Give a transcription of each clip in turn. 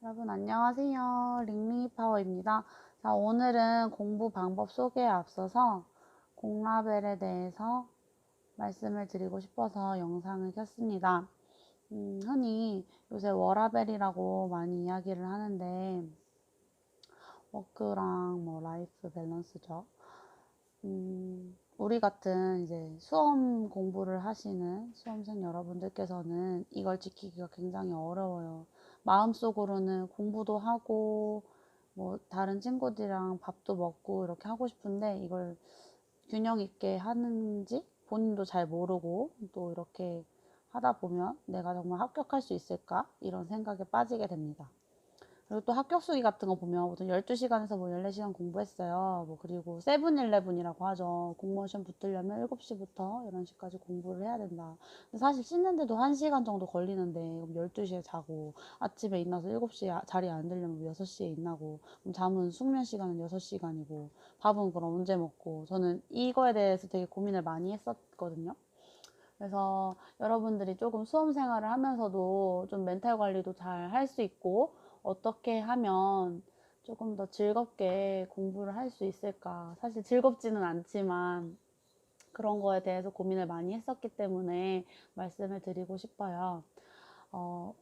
여러분 안녕하세요. 링링이파워입니다. 자, 오늘은 공부 방법 소개에 앞서서 공라벨에 대해서 말씀을 드리고 싶어서 영상을 켰습니다. 흔히 요새 워라벨이라고 많이 이야기를 하는데 워크랑 뭐 라이프 밸런스죠. 우리 같은 이제 수험 공부를 하시는 수험생 여러분들께서는 이걸 지키기가 굉장히 어려워요. 마음속으로는 공부도 하고, 뭐, 다른 친구들이랑 밥도 먹고 이렇게 하고 싶은데 이걸 균형 있게 하는지 본인도 잘 모르고 또 이렇게 하다 보면 내가 정말 합격할 수 있을까? 이런 생각에 빠지게 됩니다. 그리고 또 합격 수기 같은 거 보면 보통 12시간에서 뭐 14시간 공부했어요. 뭐 그리고 세븐일레븐이라고 하죠. 공무원 시험 붙으려면 7시부터 11시까지 공부를 해야 된다. 근데 사실 씻는데도 1시간 정도 걸리는데 그럼 12시에 자고 아침에 일어나서 7시에 자리에 앉으려면 6시에 일어나고 그럼 잠은 숙면 시간은 6시간이고 밥은 그럼 언제 먹고 저는 이거에 대해서 되게 고민을 많이 했었거든요. 그래서 여러분들이 조금 수험 생활을 하면서도 좀 멘탈 관리도 잘 할 수 있고 어떻게 하면 조금 더 즐겁게 공부를 할 수 있을까. 사실 즐겁지는 않지만 그런 거에 대해서 고민을 많이 했었기 때문에 말씀을 드리고 싶어요. 어,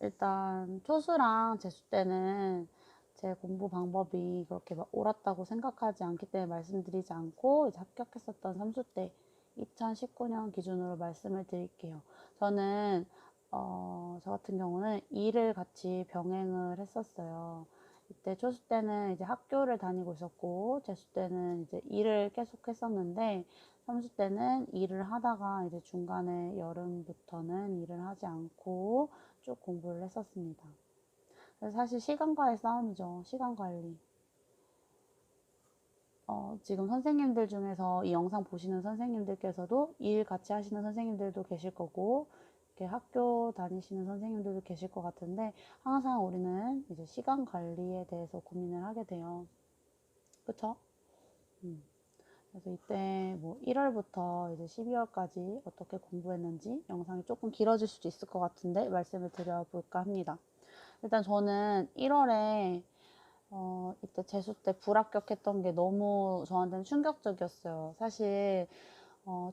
일단 초수랑 재수 때는 제 공부 방법이 그렇게 막 옳았다고 생각하지 않기 때문에 말씀드리지 않고 이제 합격했었던 삼수 때 2019년 기준으로 말씀을 드릴게요. 저는 저 같은 경우는 일을 같이 병행을 했었어요. 이때 초수 때는 이제 학교를 다니고 있었고 재수 때는 이제 일을 계속 했었는데 삼수 때는 일을 하다가 이제 중간에 여름부터는 일을 하지 않고 쭉 공부를 했었습니다. 그래서 사실 시간과의 싸움이죠. 시간 관리. 지금 선생님들 중에서 이 영상 보시는 선생님들께서도 일 같이 하시는 선생님들도 계실 거고, 이렇게 학교 다니시는 선생님들도 계실 것 같은데, 항상 우리는 이제 시간 관리에 대해서 고민을 하게 돼요. 그쵸? 음. 그래서 이때 뭐 1월부터 이제 12월까지 어떻게 공부했는지 영상이 조금 길어질 수도 있을 것 같은데 말씀을 드려볼까 합니다. 일단 저는 1월에 이때 재수 때 불합격했던 게 너무 저한테는 충격적이었어요. 사실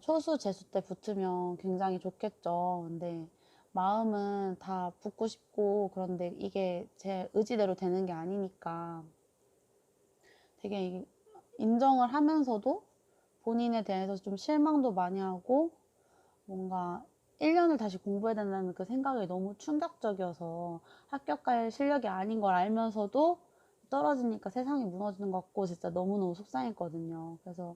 초수 재수 때 붙으면 굉장히 좋겠죠. 근데 마음은 다 붙고 싶고 그런데 이게 제 의지대로 되는 게 아니니까 되게 인정을 하면서도 본인에 대해서 좀 실망도 많이 하고 뭔가 1년을 다시 공부해야 된다는 그 생각이 너무 충격적이어서 합격할 실력이 아닌 걸 알면서도 떨어지니까 세상이 무너지는 것 같고 진짜 너무너무 속상했거든요. 그래서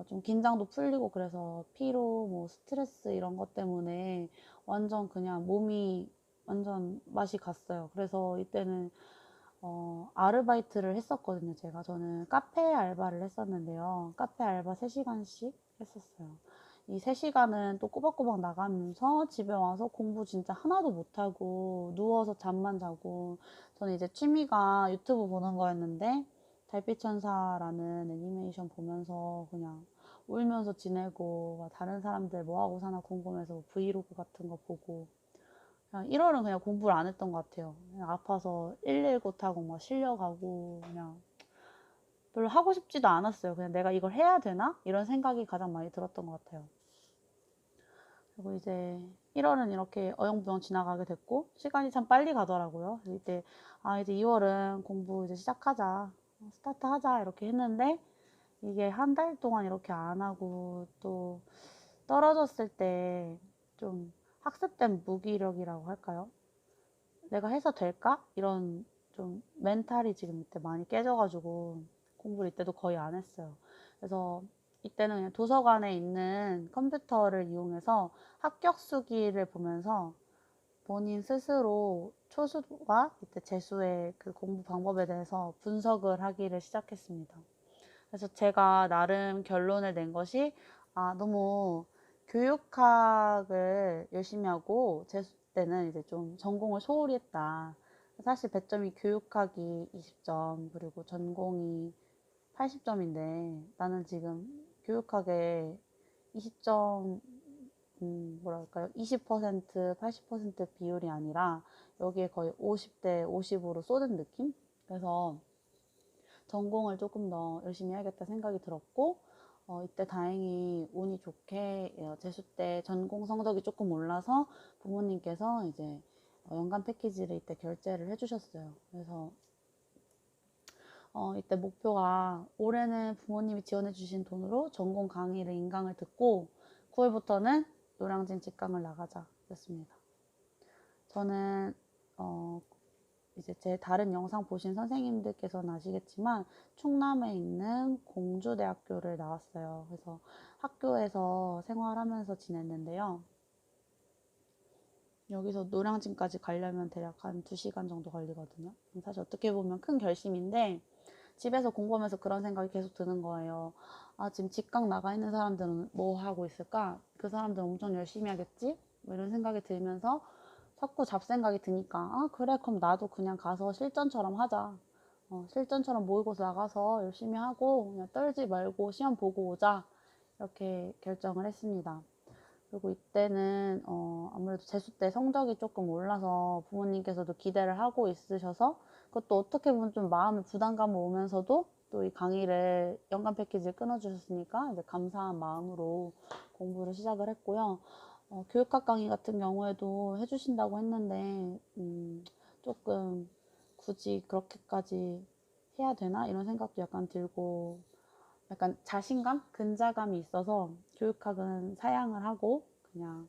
좀 긴장도 풀리고 그래서 피로, 뭐 스트레스 이런 것 때문에 완전 그냥 몸이 완전 맛이 갔어요. 그래서 이때는 아르바이트를 했었거든요. 저는 카페 알바를 했었는데요. 카페 알바 3시간씩 했었어요. 이 3시간은 또 꼬박꼬박 나가면서 집에 와서 공부 진짜 하나도 못하고 누워서 잠만 자고 저는 이제 취미가 유튜브 보는 거였는데 달빛천사라는 애니메이션 보면서 그냥 울면서 지내고 다른 사람들 뭐 하고 사나 궁금해서 브이로그 같은 거 보고 그냥 1월은 그냥 공부를 안 했던 것 같아요. 그냥 아파서 119 타고 막 실려가고 그냥 별로 하고 싶지도 않았어요. 그냥 내가 이걸 해야 되나? 이런 생각이 가장 많이 들었던 것 같아요. 그리고 이제 1월은 이렇게 어영부영 지나가게 됐고 시간이 참 빨리 가더라고요. 그래서 이때 이제 2월은 공부 이제 시작하자. 스타트 하자 이렇게 했는데 이게 한 달 동안 이렇게 안 하고 또 떨어졌을 때 좀 학습된 무기력이라고 할까요? 내가 해서 될까? 이런 좀 멘탈이 지금 이때 많이 깨져가지고 공부를 이때도 거의 안 했어요. 그래서 이때는 그냥 도서관에 있는 컴퓨터를 이용해서 합격 수기를 보면서 본인 스스로 초수와 이때 재수의 그 공부 방법에 대해서 분석을 하기를 시작했습니다. 그래서 제가 나름 결론을 낸 것이 너무 교육학을 열심히 하고 재수 때는 이제 좀 전공을 소홀히 했다. 사실 배점이 교육학이 20점 그리고 전공이 80점인데 나는 지금 교육학에 20점 뭐랄까요? 20%, 80% 비율이 아니라 여기에 거의 50대 50으로 쏟은 느낌? 그래서 전공을 조금 더 열심히 해야겠다 생각이 들었고, 이때 다행히 운이 좋게 재수 때 전공 성적이 조금 올라서 부모님께서 이제 연간 패키지를 이때 결제를 해주셨어요. 그래서 이때 목표가 올해는 부모님이 지원해 주신 돈으로 전공 강의를 인강을 듣고 9월부터는 노량진 직강을 나가자 였습니다. 저는 이제 제 다른 영상 보신 선생님들께서는 아시겠지만 충남에 있는 공주대학교를 나왔어요. 그래서 학교에서 생활하면서 지냈는데요. 여기서 노량진까지 가려면 대략 한 2시간 정도 걸리거든요. 사실 어떻게 보면 큰 결심인데 집에서 공부하면서 그런 생각이 계속 드는 거예요. 아, 지금 직강 나가 있는 사람들은 뭐 하고 있을까? 그 사람들은 엄청 열심히 하겠지? 뭐 이런 생각이 들면서 자꾸 잡생각이 드니까 아, 그래, 그럼 나도 그냥 가서 실전처럼 하자. 실전처럼 모의고사 나가서 열심히 하고 그냥 떨지 말고 시험 보고 오자. 이렇게 결정을 했습니다. 그리고 이때는 아무래도 재수 때 성적이 조금 올라서 부모님께서도 기대를 하고 있으셔서 그것도 어떻게 보면 좀 마음에 부담감이 오면서도 또 이 강의를 연간 패키지를 끊어주셨으니까 이제 감사한 마음으로 공부를 시작을 했고요. 교육학 강의 같은 경우에도 해주신다고 했는데 조금 굳이 그렇게까지 해야 되나 이런 생각도 약간 들고 약간 자신감, 근자감이 있어서 교육학은 사양을 하고 그냥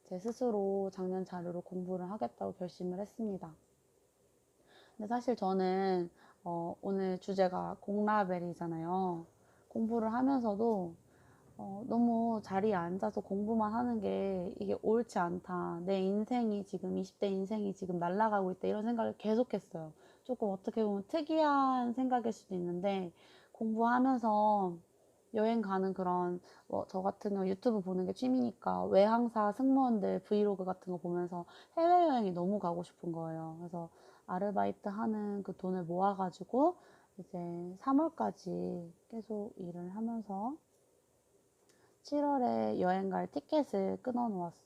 제 스스로 작년 자료로 공부를 하겠다고 결심을 했습니다. 근데 사실 저는 오늘 주제가 공라벨이잖아요. 공부를 하면서도 너무 자리에 앉아서 공부만 하는 게 이게 옳지 않다. 내 인생이 지금 20대 인생이 지금 날아가고 있다. 이런 생각을 계속했어요. 조금 어떻게 보면 특이한 생각일 수도 있는데 공부하면서 여행 가는 그런 저 같은 경우 유튜브 보는 게 취미니까 외항사 승무원들 브이로그 같은 거 보면서 해외여행이 너무 가고 싶은 거예요. 그래서 아르바이트 하는 그 돈을 모아가지고 이제 3월까지 계속 일을 하면서 7월에 여행 갈 티켓을 끊어 놓았어요.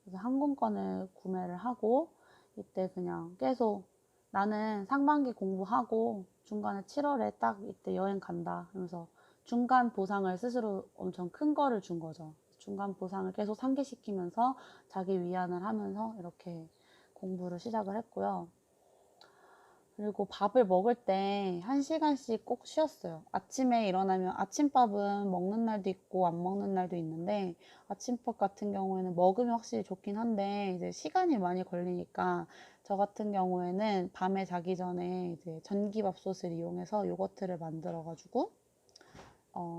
그래서 항공권을 구매를 하고 이때 그냥 계속 나는 상반기 공부하고 중간에 7월에 딱 이때 여행 간다 하면서 중간 보상을 스스로 엄청 큰 거를 준 거죠. 중간 보상을 계속 상기시키면서 자기 위안을 하면서 이렇게 공부를 시작을 했고요. 그리고 밥을 먹을 때 1시간씩 꼭 쉬었어요. 아침에 일어나면 아침밥은 먹는 날도 있고 안 먹는 날도 있는데 아침밥 같은 경우에는 먹으면 확실히 좋긴 한데 이제 시간이 많이 걸리니까 저 같은 경우에는 밤에 자기 전에 이제 전기밥솥을 이용해서 요거트를 만들어가지고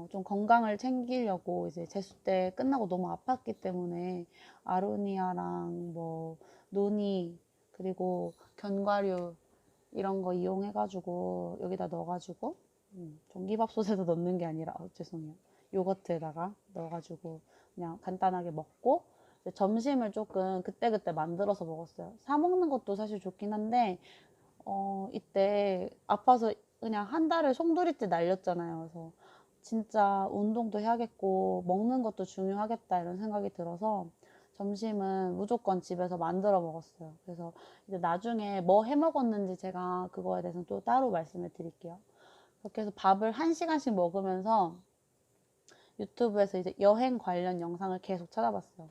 좀 건강을 챙기려고 이제 재수 때 끝나고 너무 아팠기 때문에 아로니아랑 뭐 노니 그리고 견과류 이런 거 이용해가지고 여기다 넣어가지고 전기밥솥에서 넣는 게 아니라 죄송해요. 요거트에다가 넣어가지고 그냥 간단하게 먹고 점심을 조금 그때그때 만들어서 먹었어요. 사 먹는 것도 사실 좋긴 한데 이때 아파서 그냥 한 달을 송두리째 날렸잖아요. 그래서 진짜 운동도 해야겠고 먹는 것도 중요하겠다 이런 생각이 들어서 점심은 무조건 집에서 만들어 먹었어요. 그래서 이제 나중에 뭐 해 먹었는지 제가 그거에 대해서는 또 따로 말씀을 드릴게요. 그렇게 해서 밥을 1시간씩 먹으면서 유튜브에서 이제 여행 관련 영상을 계속 찾아봤어요.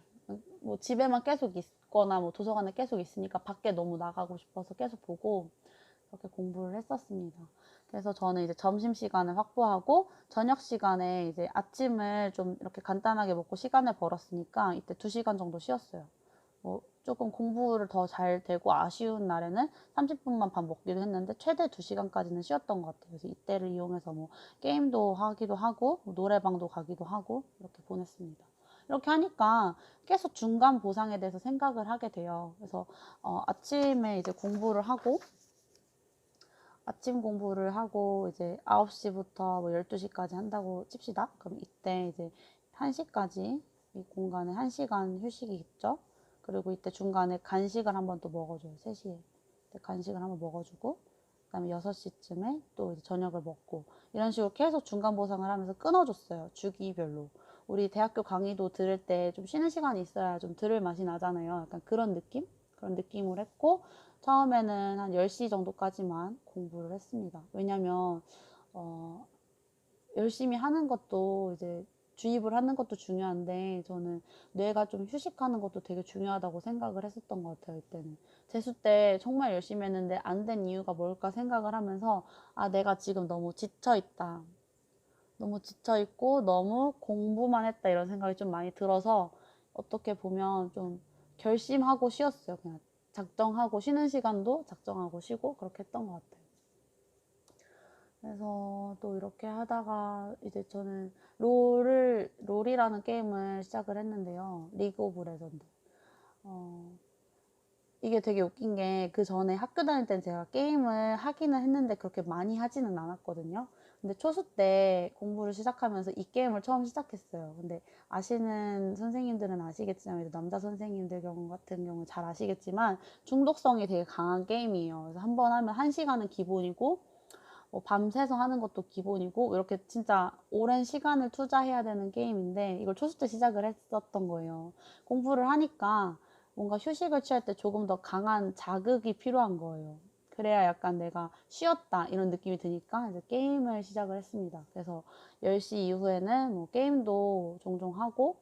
뭐 집에만 계속 있거나 뭐 도서관에 계속 있으니까 밖에 너무 나가고 싶어서 계속 보고 그렇게 공부를 했었습니다. 그래서 저는 이제 점심시간을 확보하고 저녁 시간에 이제 아침을 좀 이렇게 간단하게 먹고 시간을 벌었으니까 이때 2시간 정도 쉬었어요. 뭐 조금 공부를 더 잘 되고 아쉬운 날에는 30분만 밥 먹기도 했는데 최대 2시간까지는 쉬었던 것 같아요. 그래서 이때를 이용해서 뭐 게임도 하기도 하고 뭐 노래방도 가기도 하고 이렇게 보냈습니다. 이렇게 하니까 계속 중간 보상에 대해서 생각을 하게 돼요. 그래서 아침에 이제 공부를 하고 아침 공부를 하고 이제 9시부터 뭐 12시까지 한다고 칩시다. 그럼 이때 이제 1시까지 이 공간에 1시간 휴식이 있죠. 그리고 이때 중간에 간식을 한번 또 먹어줘요. 3시에. 간식을 한번 먹어주고 그다음에 6시쯤에 또 이제 저녁을 먹고 이런 식으로 계속 중간 보상을 하면서 끊어줬어요. 주기별로. 우리 대학교 강의도 들을 때 좀 쉬는 시간이 있어야 좀 들을 맛이 나잖아요. 약간 그런 느낌? 그런 느낌으로 했고, 처음에는 한 10시 정도까지만 공부를 했습니다. 왜냐면 열심히 하는 것도 이제 주입을 하는 것도 중요한데, 저는 뇌가 좀 휴식하는 것도 되게 중요하다고 생각을 했었던 것 같아요. 이때는 재수 때 정말 열심히 했는데 안 된 이유가 뭘까 생각을 하면서, 아, 내가 지금 너무 지쳐 있다, 너무 지쳐 있고 너무 공부만 했다, 이런 생각이 좀 많이 들어서 어떻게 보면 좀 결심하고 쉬었어요. 그냥 작정하고 쉬는 시간도 작정하고 쉬고 그렇게 했던 것 같아요. 그래서 또 이렇게 하다가 이제 저는 롤이라는 게임을 시작을 했는데요. 리그 오브 레전드. 어, 이게 되게 웃긴 게, 그 전에 학교 다닐 땐 제가 게임을 하기는 했는데 그렇게 많이 하지는 않았거든요. 근데 초수 때 공부를 시작하면서 이 게임을 처음 시작했어요. 근데 아시는 선생님들은 아시겠지만, 남자 선생님들 경우 같은 경우 잘 아시겠지만, 중독성이 되게 강한 게임이에요. 그래서 한 번 하면 1시간은 기본이고, 밤새서 하는 것도 기본이고, 이렇게 진짜 오랜 시간을 투자해야 되는 게임인데, 이걸 초수 때 시작을 했었던 거예요. 공부를 하니까 뭔가 휴식을 취할 때 조금 더 강한 자극이 필요한 거예요. 그래야 약간 내가 쉬었다 이런 느낌이 드니까 이제 게임을 시작을 했습니다. 그래서 10시 이후에는 뭐 게임도 종종 하고,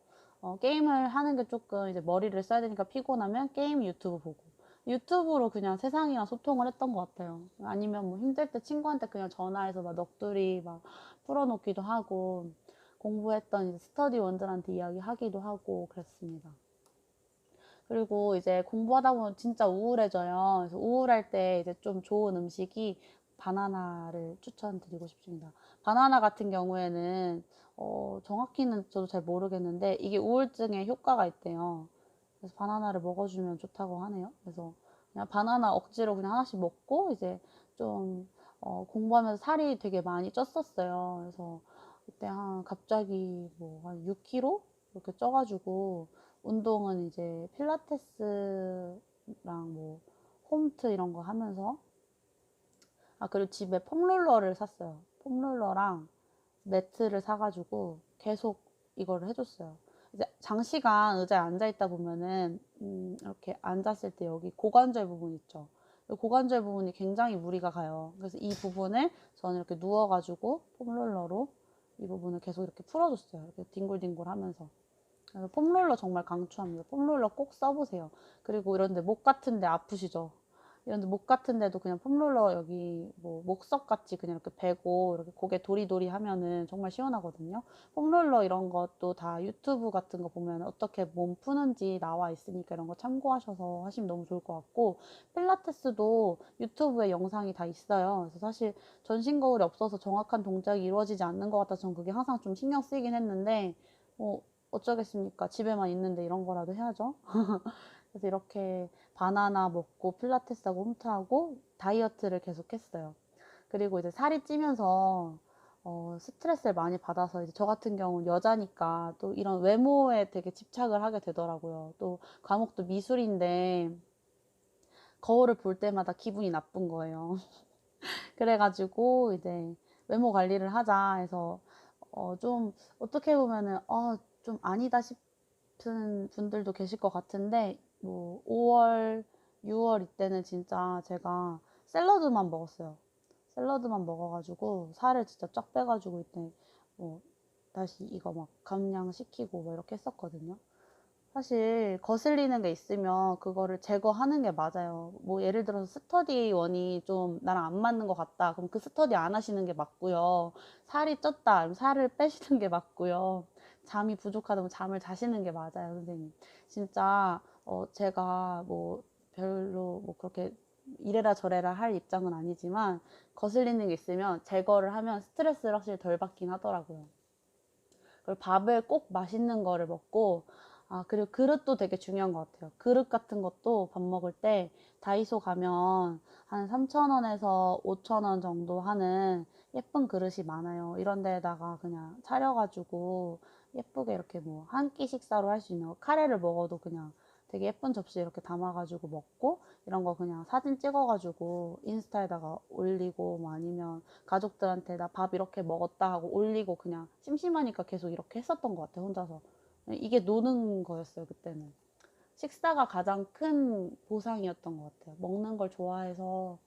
게임을 하는 게 조금 이제 머리를 써야 되니까 피곤하면 게임 유튜브 보고, 유튜브로 그냥 세상이랑 소통을 했던 것 같아요. 아니면 뭐 힘들 때 친구한테 그냥 전화해서 막 넋두리 막 풀어놓기도 하고, 공부했던 이제 스터디 원들한테 이야기하기도 하고 그랬습니다. 그리고 이제 공부하다 보면 진짜 우울해져요. 그래서 우울할 때 이제 좀 좋은 음식이 바나나를 추천드리고 싶습니다. 바나나 같은 경우에는 정확히는 저도 잘 모르겠는데 이게 우울증에 효과가 있대요. 그래서 바나나를 먹어주면 좋다고 하네요. 그래서 그냥 바나나 억지로 그냥 하나씩 먹고 이제 좀 공부하면서 살이 되게 많이 쪘었어요. 그래서 그때 갑자기 뭐 한 6kg 이렇게 쪄가지고, 운동은 이제 필라테스랑 뭐 홈트 이런 거 하면서, 그리고 집에 폼롤러를 샀어요. 폼롤러랑 매트를 사가지고 계속 이거를 해줬어요. 이제 장시간 의자에 앉아 있다 보면은 이렇게 앉았을 때 여기 고관절 부분 있죠. 이 고관절 부분이 굉장히 무리가 가요. 그래서 이 부분을 저는 이렇게 누워가지고 폼롤러로 이 부분을 계속 이렇게 풀어줬어요. 이렇게 뒹굴뒹굴 하면서. 그래서 폼롤러 정말 강추합니다. 폼롤러 꼭 써보세요. 그리고 이런데 목 같은 데 아프시죠? 이런데 목 같은 데도 그냥 폼롤러 여기 뭐 목석 같이 그냥 이렇게 베고 이렇게 고개 도리도리 하면은 정말 시원하거든요. 폼롤러 이런 것도 다 유튜브 같은 거 보면 어떻게 몸 푸는지 나와 있으니까 이런 거 참고하셔서 하시면 너무 좋을 것 같고, 필라테스도 유튜브에 영상이 다 있어요. 그래서 사실 전신 거울이 없어서 정확한 동작이 이루어지지 않는 것 같아서 전 그게 항상 좀 신경 쓰이긴 했는데, 뭐 어쩌겠습니까? 집에만 있는데 이런 거라도 해야죠. 그래서 이렇게 바나나 먹고 필라테스하고 홈트하고 다이어트를 계속 했어요. 그리고 이제 살이 찌면서 스트레스를 많이 받아서, 이제 저 같은 경우는 여자니까 또 이런 외모에 되게 집착을 하게 되더라고요. 또 과목도 미술인데 거울을 볼 때마다 기분이 나쁜 거예요. 그래가지고 이제 외모 관리를 하자 해서 좀 어떻게 보면은 좀 아니다 싶은 분들도 계실 것 같은데, 뭐 5월, 6월 이때는 진짜 제가 샐러드만 먹었어요. 샐러드만 먹어가지고 살을 진짜 쫙 빼가지고 이때 뭐 다시 이거 막 감량시키고 뭐 이렇게 했었거든요. 사실 거슬리는 게 있으면 그거를 제거하는 게 맞아요. 뭐 예를 들어서 스터디 원이 좀 나랑 안 맞는 것 같다. 그럼 그 스터디 안 하시는 게 맞고요. 살이 쪘다. 그럼 살을 빼시는 게 맞고요. 잠이 부족하다면 잠을 자시는 게 맞아요, 선생님. 진짜 제가 뭐 별로 뭐 그렇게 이래라 저래라 할 입장은 아니지만, 거슬리는 게 있으면 제거를 하면 스트레스를 확실히 덜 받긴 하더라고요. 그리고 밥을 꼭 맛있는 거를 먹고, 그리고 그릇도 되게 중요한 것 같아요. 그릇 같은 것도 밥 먹을 때 다이소 가면 한 3,000원에서 5,000원 정도 하는 예쁜 그릇이 많아요. 이런 데다가 그냥 차려가지고 예쁘게 이렇게 뭐 한 끼 식사로 할 수 있는 거, 카레를 먹어도 그냥 되게 예쁜 접시에 이렇게 담아가지고 먹고, 이런 거 그냥 사진 찍어가지고 인스타에다가 올리고, 뭐 아니면 가족들한테 나 밥 이렇게 먹었다 하고 올리고, 그냥 심심하니까 계속 이렇게 했었던 것 같아요, 혼자서. 이게 노는 거였어요, 그때는. 식사가 가장 큰 보상이었던 것 같아요. 먹는 걸 좋아해서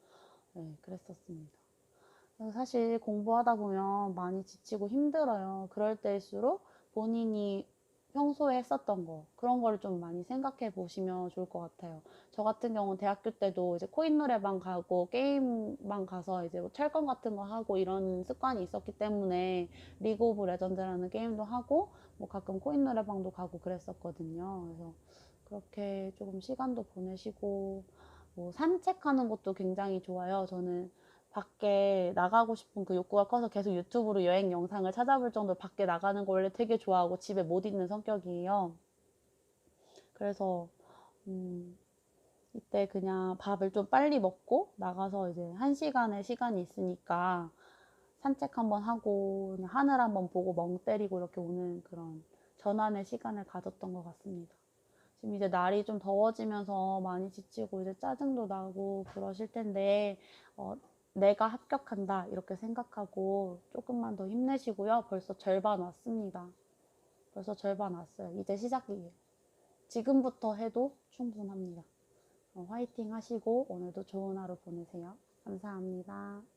네, 그랬었습니다. 사실 공부하다 보면 많이 지치고 힘들어요. 그럴 때일수록 본인이 평소에 했었던 거, 그런 거를 좀 많이 생각해 보시면 좋을 것 같아요. 저 같은 경우는 대학교 때도 이제 코인 노래방 가고 게임방 가서 이제 뭐 철권 같은 거 하고 이런 습관이 있었기 때문에 리그 오브 레전드라는 게임도 하고 뭐 가끔 코인 노래방도 가고 그랬었거든요. 그래서 그렇게 조금 시간도 보내시고 뭐 산책하는 것도 굉장히 좋아요. 저는 밖에 나가고 싶은 그 욕구가 커서 계속 유튜브로 여행 영상을 찾아볼 정도로 밖에 나가는 걸 원래 되게 좋아하고 집에 못 있는 성격이에요. 그래서 음, 이때 그냥 밥을 좀 빨리 먹고 나가서 이제 1시간의 시간이 있으니까 산책 한번 하고 그냥 하늘 한번 보고 멍 때리고 이렇게 오는 그런 전환의 시간을 가졌던 것 같습니다. 지금 이제 날이 좀 더워지면서 많이 지치고 이제 짜증도 나고 그러실 텐데 내가 합격한다 이렇게 생각하고 조금만 더 힘내시고요. 벌써 절반 왔습니다. 벌써 절반 왔어요. 이제 시작이에요. 지금부터 해도 충분합니다. 화이팅 하시고 오늘도 좋은 하루 보내세요. 감사합니다.